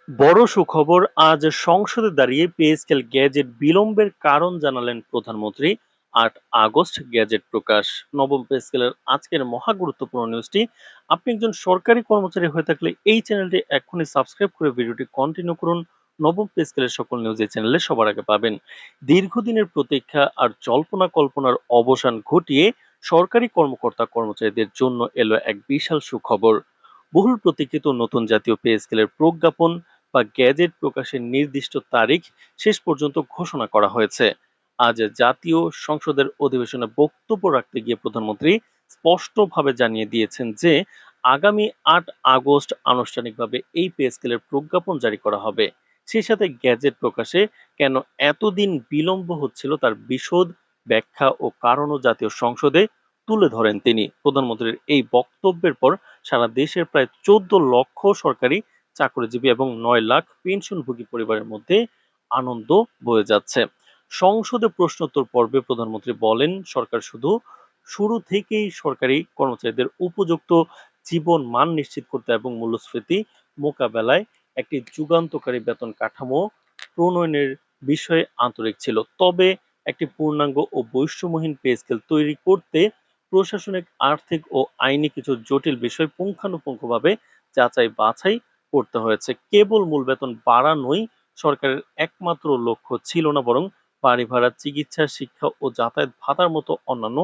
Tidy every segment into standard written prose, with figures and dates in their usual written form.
বড় সুখবর, আজ সংসদে দাঁড়িয়ে পে স্কেল গ্যাজেট বিলম্বের কারণ জানালেন প্রধানমন্ত্রী। ৮ আগস্ট গ্যাজেট প্রকাশ। নবম পে স্কেলের আজকের মহা গুরুত্বপূর্ণ নিউজটি। আপনি একজন সরকারি কর্মচারী হয়ে থাকলে এই চ্যানেলটি এখনই সাবস্ক্রাইব করে ভিডিওটি কন্টিনিউ করুন। নবম পে স্কেলের সকল নিউজ এই চ্যানেলে সবার আগে পাবেন। দীর্ঘদিনের প্রতীক্ষা আর জল্পনা কল্পনার অবসান ঘটিয়ে সরকারি কর্মকর্তা কর্মচারীদের জন্য এলো এক বিশাল সুখবর। বহুল প্রতীক্ষিত নতুন জাতীয় পে স্কেলের প্রজ্ঞাপন বা গ্যাজেট প্রকাশের নির্দিষ্ট তারিখ শেষ পর্যন্ত ঘোষণা করা হয়েছে। আজ জাতীয় সংসদের অধিবেশনে বক্তব্য রাখতে গিয়ে প্রধানমন্ত্রী স্পষ্টভাবে জানিয়ে দিয়েছেন যে আগামী ৮ আগস্ট আনুষ্ঠানিকভাবে এই পে স্কেলের প্রজ্ঞাপন জারি করা হবে। সেই সাথে গ্যাজেট প্রকাশে কেন এতদিন বিলম্ব হচ্ছিল তার বিশদ ব্যাখ্যা ও কারণও জাতীয় সংসদে তুলে ধরেন তিনি। প্রধানমন্ত্রীর এই বক্তব্যের পর সারা দেশের প্রায় ১৪ লক্ষ সরকারি চাকরিজীবী এবং ৯ লাখ পেনশনভোগী পরিবারের মধ্যে আনন্দ বয়ে যাচ্ছে। সংসদে প্রশ্নোত্তর পর্বে প্রধানমন্ত্রী বলেন, সরকার শুরু থেকেই সরকারি কর্মচারীদের উপযুক্ত জীবন মান নিশ্চিত করতে এবং মূল্যস্ফীতি মোকাবেলায় একটি যুগান্তকারী বেতন কাঠামো প্রণয়নের বিষয়ে আন্তরিক ছিল। তবে একটি পূর্ণাঙ্গ ও বৈষম্যহীন পে স্কেল তৈরি করতে প্রশাসনিক, আর্থিক ও আইনি কিছু জটিল বিষয় পুঙ্খানুপুঙ্খভাবে যাচাই বাছাই করতে হয়েছে। কেবল মূল বেতন বাড়ানোই সরকারের একমাত্র লক্ষ্য ছিল না, বরং বাড়ি ভাড়া, চিকিৎসা, শিক্ষা ও যাতায়াত ভাতার মতো অন্যান্য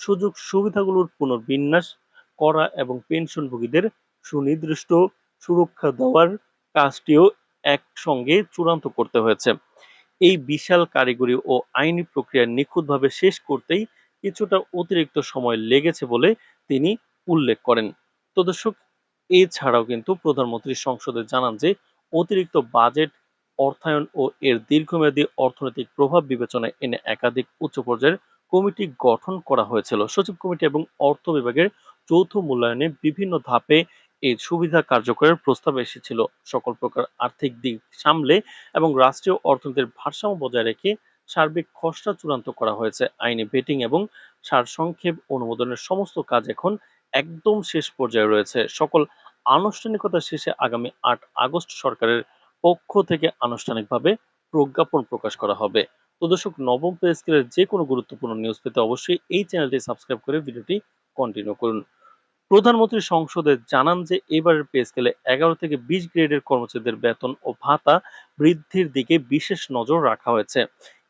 সুযোগ সুবিধাগুলোর পুনর্বিন্যাস করা এবং পেনশনভোগীদের সুনির্দিষ্ট সুরক্ষা দেওয়ার কাজটিও একসঙ্গে চূড়ান্ত করতে হয়েছে। এই বিশাল কারিগরি ও আইনি প্রক্রিয়া নিখুঁতভাবে শেষ করতেই কিছুটা অতিরিক্ত সময় লেগেছে বলে তিনি উল্লেখ করেন। তো দর্শক, এছাড়াও কিন্তু প্রধানমন্ত্রী সংসদে জানান যে অতিরিক্ত বাজেট অর্থায়ন ও এর দীর্ঘমেয়াদী অর্থনৈতিক প্রভাব বিবেচনায় এনে একাধিক উচ্চ পর্যায়ের কমিটি গঠন করা হয়েছিল। সচিব কমিটি এবং অর্থ বিভাগের যৌথ মূল্যায়নে বিভিন্ন ধাপে এই সুবিধা কার্যকরের প্রস্তাব এসেছিল। সকল প্রকার আর্থিক দিক সামলে এবং রাষ্ট্রীয় অর্থনীতির ভারসাম্য বজায় রেখে সার্বিক খসড়া চূড়ান্ত করা হয়েছে। আইনি ভেটিং এবং সারসংক্ষেপ অনুমোদনের সমস্ত কাজ এখন একদম শেষ পর্যায়ে রয়েছে। সকল আনুষ্ঠানিকতা শেষে আগামী ৮ আগস্ট সরকারের পক্ষ থেকে আনুষ্ঠানিকভাবে প্রজ্ঞাপন প্রকাশ করা হবে। তো দর্শক, নবম পে স্কেলের যে কোনো গুরুত্বপূর্ণ নিউজ পেতে অবশ্যই এই চ্যানেলটি সাবস্ক্রাইব করে ভিডিওটি কন্টিনিউ করুন। প্রধানমন্ত্রী সংসদে জানান যে এবারের পে স্কেলে ১১ থেকে ২০ গ্রেডের কর্মচারীদের বেতন ও ভাতা বৃদ্ধির দিকে বিশেষ নজর রাখা হয়েছে।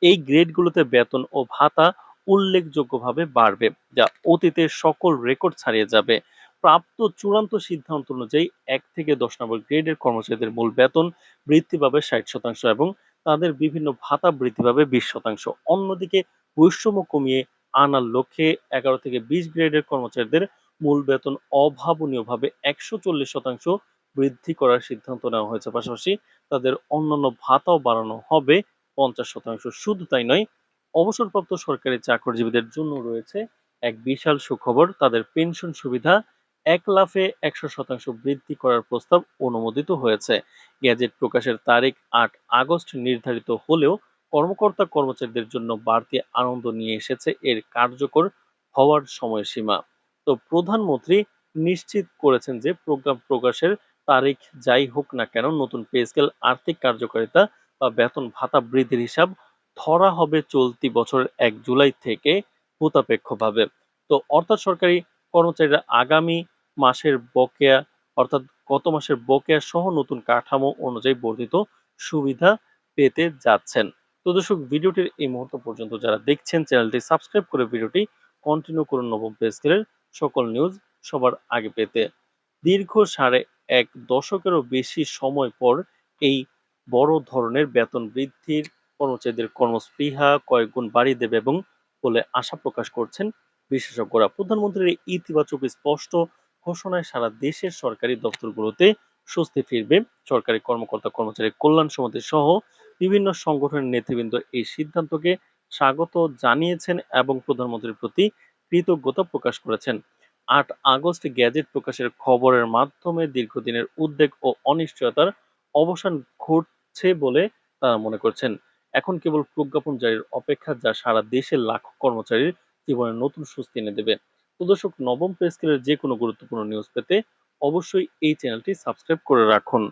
এই গ্রেডগুলোতে বেতন ও ভাতা উল্লেখযোগ্যভাবে বাড়বে, যা অতীতের সকল রেকর্ড ছাড়িয়ে যাবে। প্রাপ্ত চূড়ান্ত সিদ্ধান্ত অনুযায়ী ১ থেকে ১০ নম্বর গ্রেডের কর্মচারীদের মূল বেতন বৃদ্ধি পাবে ৬০% এবং তাদের বিভিন্ন ভাতা বৃদ্ধি পাবে ২০%। অন্যদিকে বৈষম্য কমিয়ে আনার লক্ষ্যে ১১ থেকে ২০ গ্রেডের কর্মচারীদের মূল বেতন অভাবনীয়ভাবে ১৪০% বৃদ্ধি করার সিদ্ধান্ত নেওয়া হয়েছে। পাশাপাশি তাদের অন্যান্য ভাতাও বাড়ানো হবে ৫০%। শুধু তাই নয়, অবসরপ্রাপ্ত সরকারি চাকরিজীবীদের জন্য রয়েছে এক বিশাল সুখবর। তাদের পেনশন সুবিধা ১ লাফে ১০০% বৃদ্ধি করার প্রস্তাব অনুমোদিত হয়েছে। গ্যাজেট প্রকাশের তারিখ ৮ আগস্ট নির্ধারিত হলেও কর্মকর্তা কর্মচারীদের জন্য বাড়তি আনন্দ নিয়ে এসেছে এর কার্যকর হওয়ার সময়সীমা। তো প্রধানমন্ত্রী নিশ্চিত করেছেন যে প্রোগ্রাম প্রকাশের তারিখ যাই হোক না কেন, নতুন পে স্কেল আর্থিক কার্যকারিতা বা বেতন ভাতা বৃদ্ধির হিসাব ধরা হবে চলতি বছরের ১ জুলাই থেকে ভূতাপেক্ষভাবে। তো অর্থাৎ সরকারি কর্মচারীরা আগামী মাসের বকেয়া, অর্থাৎ গত মাসের বকেয়া সহ নতুন কাঠামো অনুযায়ী বর্ধিত সুবিধা পেতে যাচ্ছেন। তো দর্শক, ভিডিওটির এই মুহূর্ত পর্যন্ত যারা দেখছেন, চ্যানেলটি সাবস্ক্রাইব করে ভিডিওটি কন্টিনিউ করুন নবম পে স্কেলের সকল নিউজ সবার আগে পেতে। দীর্ঘ ১.৫ দশকেরও বেশি সময় পর এই বড় ধরনের বেতন বৃদ্ধির কর্মচারীদের কর্মস্পৃহা কয়েক গুণ বাড়িয়ে দেবে এবং বলে আশা প্রকাশ করছেন বিশেষজ্ঞরা। প্রধানমন্ত্রীর এই ইতিবাচক স্পষ্ট ঘোষণায় সারা দেশের সরকারি দপ্তরগুলোতে স্বস্তি ফিরবে। সরকারি কর্মকর্তা কর্মচারী কল্যাণ সমিতি সহ বিভিন্ন সংগঠনের নেতৃবৃন্দ এই সিদ্ধান্তকে স্বাগত জানিয়েছেন এবং প্রধানমন্ত্রীর প্রতি কৃতজ্ঞতা প্রকাশ করেছেন। ৮ আগস্ট গ্যাজেট প্রকাশের খবরের মাধ্যমে দীর্ঘদিনের উদ্বেগ ও অনিশ্চয়তার অবসান ঘটছে বলে তারা মনে করছেন। এখন কেবল প্রজ্ঞাপন জারির অপেক্ষা, যা সারা দেশের লাখো কর্মচারীর জীবনে নতুন স্বস্তি এনে দেবে। তো দর্শক, নবম পে স্কেলের যে কোনো গুরুত্বপূর্ণ নিউজ পেতে অবশ্যই এই চ্যানেলটি সাবস্ক্রাইব করে রাখুন।